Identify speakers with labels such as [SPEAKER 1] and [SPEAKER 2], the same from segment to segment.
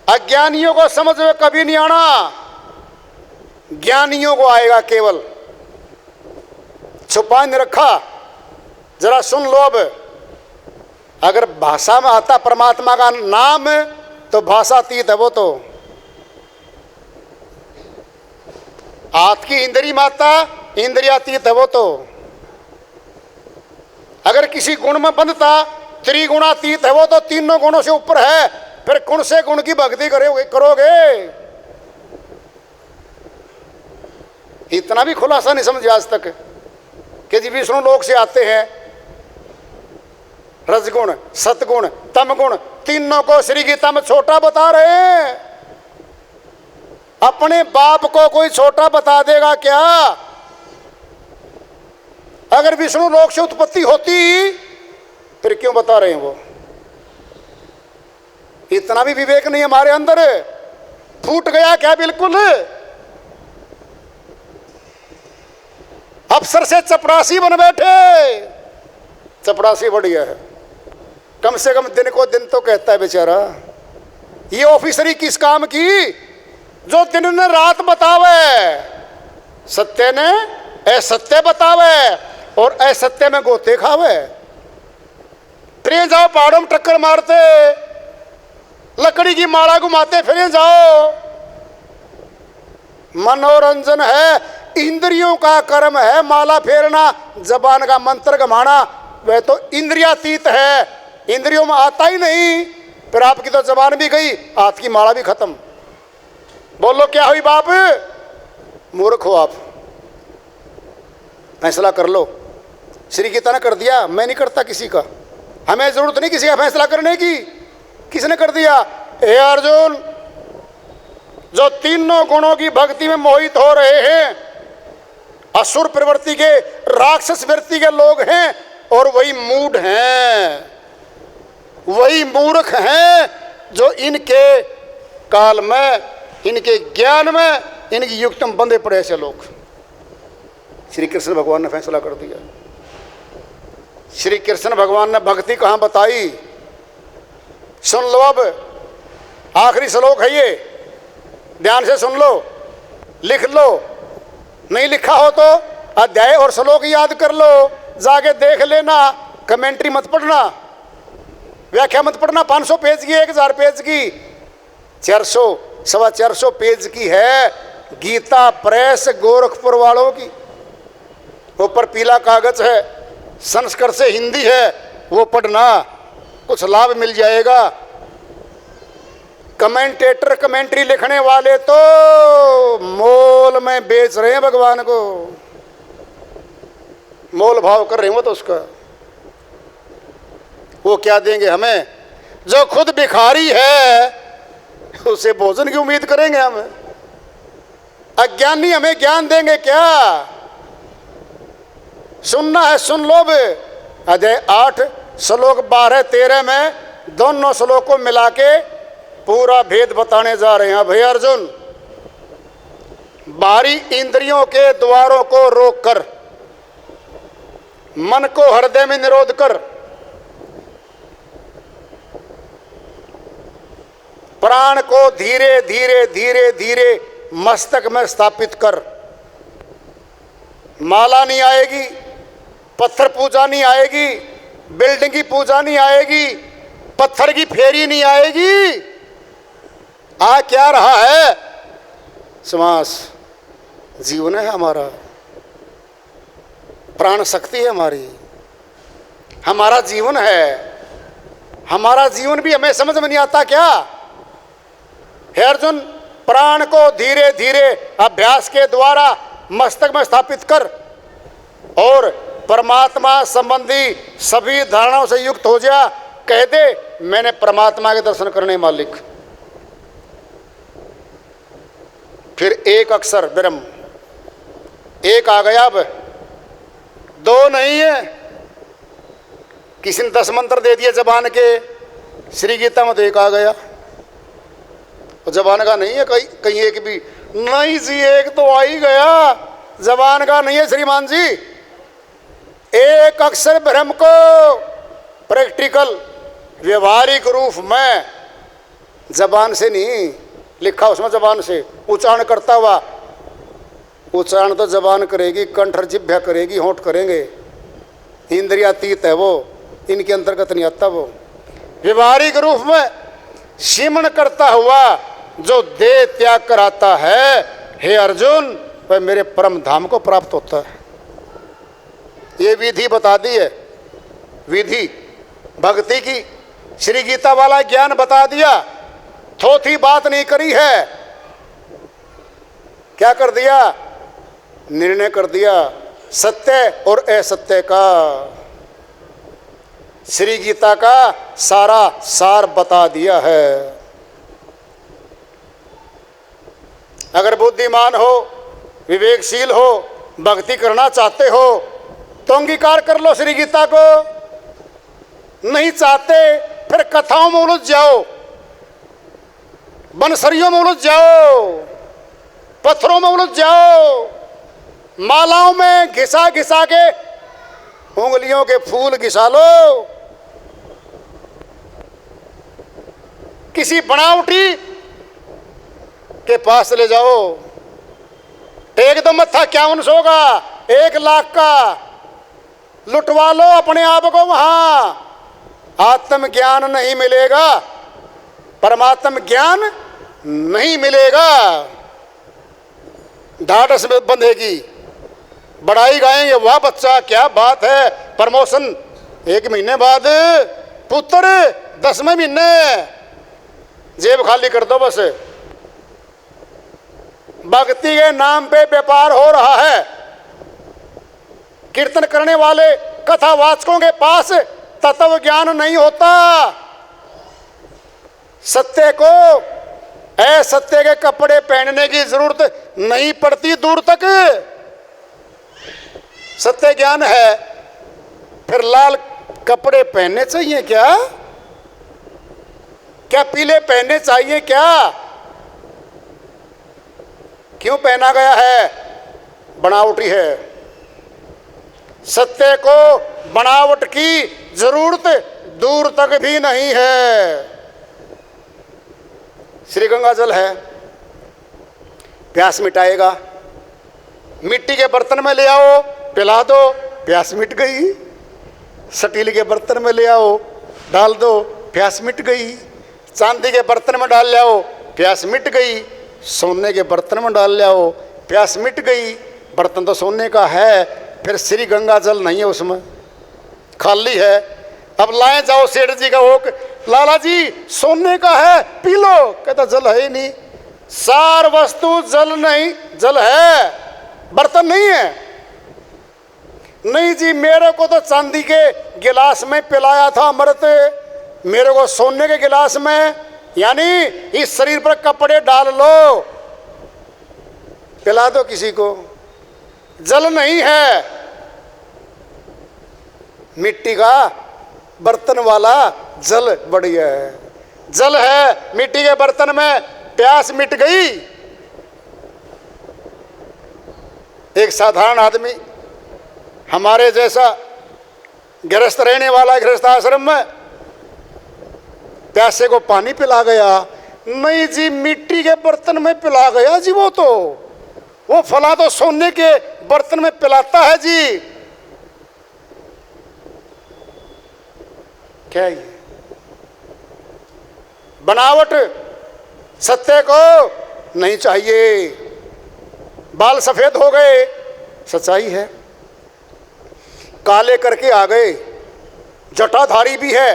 [SPEAKER 1] अज्ञानियों को समझ में कभी नहीं आना, ज्ञानियों को आएगा केवल। छुपा नहीं रखा, जरा सुन लो। अब अगर भाषा में आता परमात्मा का नाम तो भाषा अतीत है वो तो। हाथ की इंद्री माता इंद्रियातीत है वो तो। अगर किसी गुण में बंधता त्रिगुणातीत है वो तो, तीनों गुणों से ऊपर है। फिर कौन से गुण की भक्ति करोगे? इतना भी खुलासा नहीं समझे आज तक कि जी विष्णु लोक से आते हैं। रजगुण, सतगुण, तमगुण, तीनों को श्री गीता में छोटा बता रहे हैं। अपने बाप को कोई छोटा बता देगा क्या? अगर विष्णु लोक से उत्पत्ति होती फिर क्यों बता रहे हैं वो? इतना भी विवेक नहीं हमारे अंदर। फूट गया क्या बिल्कुल? अफसर से चपरासी बन बैठे। चपरासी बढ़िया है, कम से कम दिन को दिन तो कहता है बेचारा। ये ऑफिसरी किस काम की जो दिन ने रात बतावे, सत्य ने असत्य बतावे और असत्य में गोते खावे। ट्रेन जाओ पहाड़ों में टक्कर मारते, लकड़ी की माला घुमाते फिर जाओ। मनोरंजन है, इंद्रियों का कर्म है माला फेरना, जबान का मंत्र घमाना। वह तो इंद्रियातीत है, इंद्रियों में आता ही नहीं। फिर आपकी तो जबान भी गई, हाथ की माला भी खत्म। बोलो क्या हुई बाप? मूर्ख हो आप। फैसला कर लो। श्री गीता ने कर दिया, मैं नहीं करता किसी का। हमें जरूरत नहीं किसी का फैसला करने की। किसने कर दिया? हे अर्जुन, जो तीनों गुणों की भक्ति में मोहित हो रहे हैं, असुर प्रवृत्ति के, राक्षस वृत्ति के लोग हैं, और वही मूढ़ हैं, वही मूर्ख हैं जो इनके काल में, इनके ज्ञान में, इनकी युक्त में बंधे पड़े ऐसे लोग। श्री कृष्ण भगवान ने फैसला कर दिया। श्री कृष्ण भगवान ने भक्ति कहाँ बताई? सुन लो, अब आखिरी श्लोक है ये, ध्यान से सुन लो, लिख लो। नहीं लिखा हो तो अध्याय और श्लोक याद कर लो, जाके देख लेना। कमेंट्री मत पढ़ना, व्याख्या मत पढ़ना। 500 पेज की, 1000 पेज की, 400 सवा 400 पेज की है गीता प्रेस गोरखपुर वालों की। ऊपर पीला कागज है, संस्कृत से हिंदी है, वो पढ़ना, कुछ लाभ मिल जाएगा। कमेंटेटर कमेंट्री लिखने वाले तो मोल में बेच रहे हैं भगवान को, मोल भाव कर रहे हैं वो तो उसका। वो क्या देंगे हमें? जो खुद भिखारी है उसे भोजन की उम्मीद करेंगे हम? अज्ञानी हमें ज्ञान देंगे क्या? सुनना है सुन लो। अध्याय 8 श्लोक 12-13 में दोनों श्लोकों मिला के पूरा भेद बताने जा रहे हैं। भैया अर्जुन, बाहरी इंद्रियों के द्वारों को रोक कर, मन को हृदय में निरोध कर, प्राण को धीरे धीरे धीरे धीरे मस्तक में स्थापित कर। माला नहीं आएगी, पत्थर पूजा नहीं आएगी, बिल्डिंग की पूजा नहीं आएगी, पत्थर की फेरी नहीं आएगी। आ क्या रहा है? श्वास जीवन है हमारा, प्राण शक्ति है हमारी, हमारा जीवन है। हमारा जीवन भी हमें समझ में नहीं आता क्या? हे अर्जुन, प्राण को धीरे धीरे अभ्यास के द्वारा मस्तक में स्थापित कर और परमात्मा संबंधी सभी धारणाओं से युक्त हो जा। कह दे मैंने परमात्मा के दर्शन करने मालिक। फिर एक अक्षर ब्रह्म, एक आ गया, अब 2 नहीं है। किसी ने 10 मंत्र दे दिए जबान के, श्री गीता में तो एक आ गया। जबान का नहीं है कहीं एक भी नहीं जी, एक तो आ ही गया, जबान का नहीं है श्रीमान जी। एक अक्षर ब्रह्म को प्रैक्टिकल व्यवहारिक रूप में जबान से नहीं लिखा उसमें, जबान से उच्चारण करता हुआ। उच्चारण तो जबान करेगी, कंठ और जिह्वा करेगी, होंठ करेंगे। इंद्रियातीत है वो, इनके अंतर्गत नहीं आता वो। व्यवहारिक रूप में सीमन करता हुआ जो देह त्याग कराता है, हे अर्जुन, वह मेरे परम धाम को प्राप्त होता है। ये विधि बता दी है, विधि भक्ति की श्री गीता वाला ज्ञान बता दिया, थोथी बात नहीं करी है। क्या कर दिया? निर्णय कर दिया सत्य और असत्य का। श्री गीता का सारा सार बता दिया है। अगर बुद्धिमान हो, विवेकशील हो, भक्ति करना चाहते हो तो अंगीकार कर लो श्री गीता को। नहीं चाहते फिर कथाओं में उलझ जाओ, बनसरियों में उलझ जाओ, पत्थरों में उलझ जाओ, मालाओं में घिसा घिसा के उंगलियों के फूल घिसा लो, किसी बनावटी के पास ले जाओ, टेक दो मत्था 5100 का, 1 लाख का, लुटवा लो अपने आप को वहां। आत्मज्ञान नहीं मिलेगा, परमात्म ज्ञान नहीं मिलेगा। ढाढ़स में बंधेगी, बड़ाई गाएंगे, वाह बच्चा क्या बात है, प्रमोशन 1 महीने बाद, पुत्र 10वें महीने, जेब खाली कर दो बस। भक्ति के नाम पे व्यापार हो रहा है। कीर्तन करने वाले कथावाचकों के पास तत्व ज्ञान नहीं होता। सत्य को असत्य के कपड़े पहनने की जरूरत नहीं पड़ती दूर तक। सत्य ज्ञान है, फिर लाल कपड़े पहनने चाहिए क्या? क्या पीले पहनने चाहिए क्या? क्यों पहना गया है? बनावटी है। सत्य को बनावट की जरूरत दूर तक भी नहीं है। श्री गंगा जल है, प्यास मिटाएगा। मिट्टी के बर्तन में ले आओ, पिला दो, प्यास मिट गई। स्टील के बर्तन में ले आओ, डाल दो, प्यास मिट गई। चांदी के बर्तन में डाल ले आओ, प्यास मिट गई। सोने के बर्तन में डाल ले आओ, प्यास मिट गई। बर्तन तो सोने का है, फिर श्री गंगा जल नहीं है उसमें, खाली है। अब लाए जाओ सेठ जी का ओक, लाला जी सोने का है, पी लो। कहता जल है ही नहीं। सार वस्तु जल नहीं, जल है, बर्तन नहीं है। नहीं जी, मेरे को तो चांदी के गिलास में पिलाया था अमृत, मेरे को सोने के गिलास में, यानी इस शरीर पर कपड़े डाल लो, पिला दो किसी को। जल नहीं है, मिट्टी का बर्तन वाला जल बढ़िया है। जल है मिट्टी के बर्तन में, प्यास मिट गई। एक साधारण आदमी हमारे जैसा गृहस्थ रहने वाला गृहस्थ आश्रम में प्यासे को पानी पिला गया। नहीं जी, मिट्टी के बर्तन में पिला गया जी। वो फला तो सोने के बर्तन में पिलाता है जी। क्या ये बनावट? सत्य को नहीं चाहिए। बाल सफेद हो गए, सच्चाई है। काले करके आ गए, जटाधारी भी है,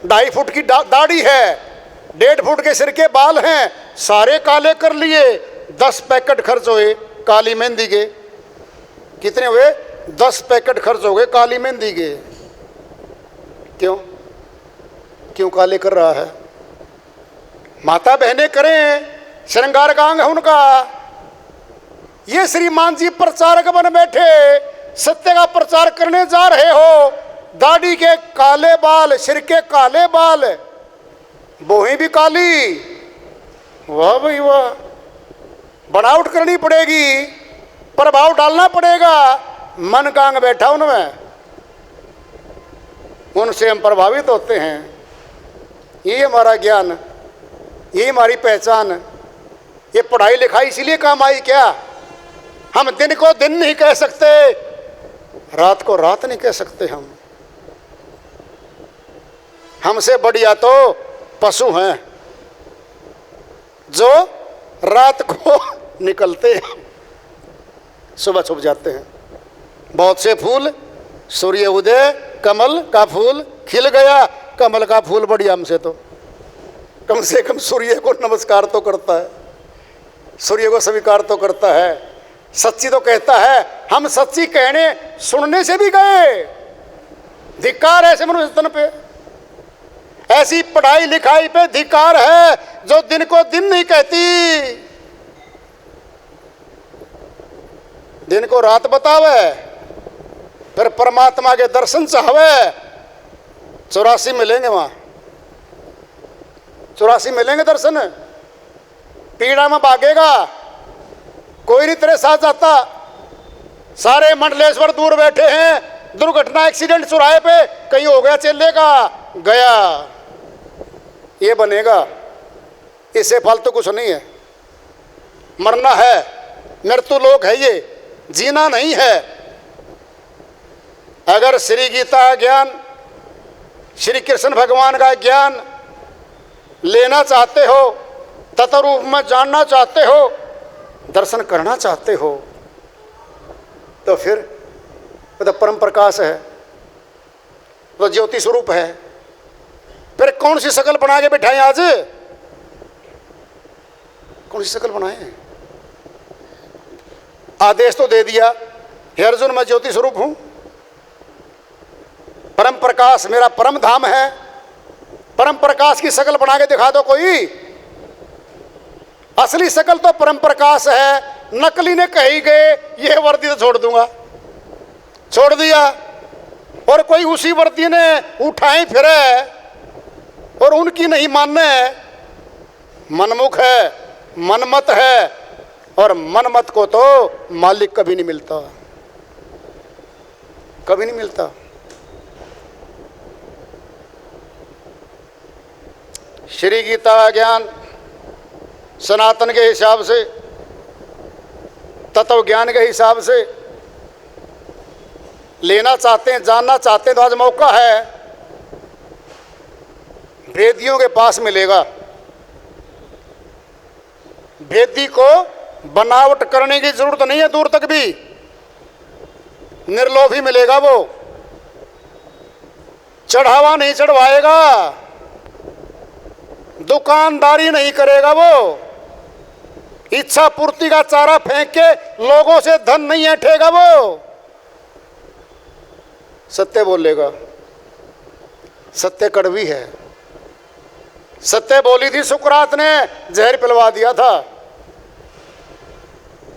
[SPEAKER 1] 2.5 फुट की दाढ़ी है, 1.5 फुट के सिर के बाल हैं, सारे काले कर लिए। 10 पैकेट खर्च हुए काली मेहंदी के। कितने हुए? 10 पैकेट खर्च हो गए काली मेहंदी के। क्यों क्यों काले कर रहा है? माता बहनें करें, श्रृंगार का अंग है उनका। ये श्रीमान जी प्रचारक बन बैठे, सत्य का प्रचार करने जा रहे हो। दाढ़ी के काले बाल, सिर के काले बाल, बोहें भी काली। वाह भाई वाह, बनावट करनी पड़ेगी, प्रभाव डालना पड़ेगा। मन का अंग बैठा उनमें, उनसे हम प्रभावित होते हैं। ये हमारा ज्ञान यही हमारी पहचान है। ये पढ़ाई लिखाई इसीलिए काम आई क्या? हम दिन को दिन नहीं कह सकते, रात को रात नहीं कह सकते। हमसे बढ़िया तो पशु हैं जो रात को निकलते हैं, सुबह छुप जाते हैं। बहुत से फूल, सूर्य उदय, कमल का फूल खिल गया, कमल का फूल बढ़िया हमसे तो कम से कम सूर्य को नमस्कार तो करता है, सूर्य को स्वीकार तो करता है, सच्ची तो कहता है। हम सच्ची कहने सुनने से भी गए। धिक्कार है ऐसे मनुष्य तन पे, ऐसी पढ़ाई लिखाई पे धिक्कार है जो दिन को दिन नहीं कहती, दिन को रात बतावे, फिर परमात्मा के दर्शन चाहवे। 84 मिलेंगे वहां, 84 मिलेंगे दर्शन। पीड़ा में भागेगा, कोई नहीं तेरे साथ जाता। सारे मंडलेश्वर दूर बैठे हैं, दुर्घटना एक्सीडेंट चौराहे पे कहीं हो गया, चेले का गया, ये बनेगा। इससे फालतू कुछ नहीं है। मरना है, मृत्यु लोक है, ये जीना नहीं है। अगर श्री गीता ज्ञान, श्री कृष्ण भगवान का ज्ञान लेना चाहते हो, तत्रूप में जानना चाहते हो, दर्शन करना चाहते हो, तो फिर तो परम प्रकाश है, तो ज्योति स्वरूप है। फिर कौन सी शकल बना के बिठाएं? आज कौन सी शकल बनाए? आदेश तो दे दिया, हे अर्जुन मैं ज्योति स्वरूप हूं, परम प्रकाश मेरा परम धाम है। परम प्रकाश की शकल बना के दिखा दो कोई। असली शकल तो परम प्रकाश है, नकली ने कही गए ये वर्दी तो छोड़ दूंगा, छोड़ दिया। और कोई उसी वर्दी ने उठाई फिरे और उनकी नहीं मानने। मनमुख है, मनमत है, और मनमत को तो मालिक कभी नहीं मिलता, कभी नहीं मिलता। श्री गीता ज्ञान सनातन के हिसाब से, तत्व ज्ञान के हिसाब से लेना चाहते हैं, जानना चाहते हैं, तो आज मौका है। वेदियों के पास मिलेगा। वेदी को बनावट करने की जरूरत नहीं है, दूर तक भी निर्लोभी मिलेगा। वो चढ़ावा नहीं चढ़वाएगा, दुकानदारी नहीं करेगा, वो इच्छा पूर्ति का चारा फेंक के लोगों से धन नहीं ऐंठेगा, वो सत्य बोलेगा। सत्य कड़वी है। सत्य बोली थी सुकरात ने, जहर पिलवा दिया था।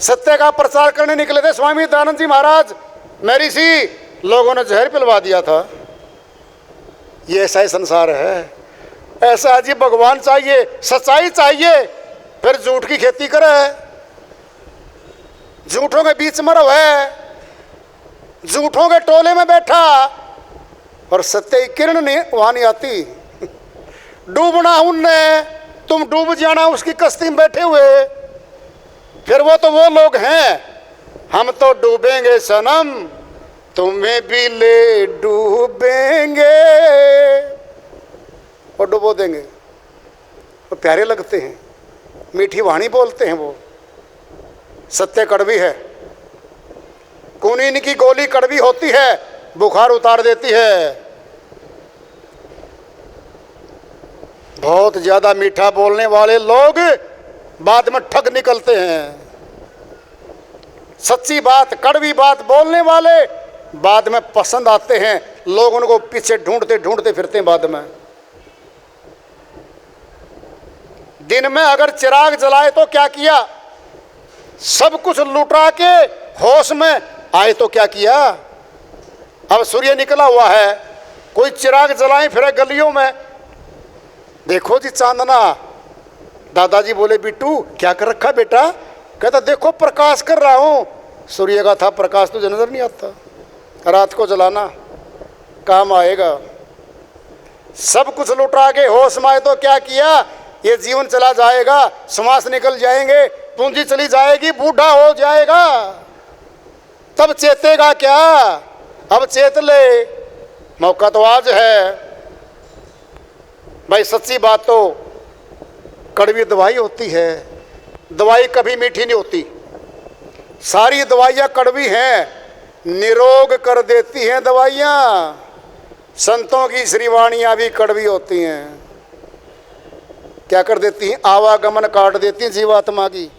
[SPEAKER 1] सत्य का प्रचार करने निकले थे स्वामी दयानंद जी महाराज मेरी सी, लोगों ने जहर पिलवा दिया था। ये ऐसा ही संसार है। ऐसा जी भगवान चाहिए, सच्चाई चाहिए, फिर झूठ की खेती करे, झूठों के बीच में रहे, झूठों के टोले में बैठा, और सत्य की किरण नहीं वहां नहीं आती। डूबना उनने, तुम डूब जाना उसकी कश्ती में बैठे हुए। फिर वो तो वो लोग हैं, हम तो डूबेंगे सनम, तुम्हें भी ले डूबेंगे, और डुबो देंगे। वो प्यारे लगते हैं, मीठी वाणी बोलते हैं। वो सत्य कड़वी है। कुनीन की गोली कड़वी होती है, बुखार उतार देती है। बहुत ज्यादा मीठा बोलने वाले लोग बाद में ठग निकलते हैं। सच्ची बात, कड़वी बात बोलने वाले बाद में पसंद आते हैं। लोग उनको पीछे ढूंढते ढूंढते फिरते हैं बाद में। दिन में अगर चिराग जलाए तो क्या किया? सब कुछ लुटा के होश में आए तो क्या किया? अब सूर्य निकला हुआ है, कोई चिराग जलाए फिरे गलियों में, देखो जी चांदना। दादाजी बोले बिट्टू क्या कर रखा बेटा? कहता देखो प्रकाश कर रहा हूं। सूर्य का था प्रकाश, तुझे नजर नहीं आता। रात को जलाना काम आएगा। सब कुछ लुटा के होश में आए तो क्या किया? ये जीवन चला जाएगा, श्वास निकल जाएंगे, पूंजी चली जाएगी, बूढ़ा हो जाएगा, तब चेतेगा क्या? अब चेत ले, मौका तो आज है। भाई सच्ची बात तो कड़वी दवाई होती है, दवाई कभी मीठी नहीं होती। सारी दवाइयाँ कड़वी हैं, निरोग कर देती हैं दवाइयाँ। संतों की श्रीवाणियाँ भी कड़वी होती हैं, क्या कर देती हैं? आवागमन काट देती हैं जीवात्मा की।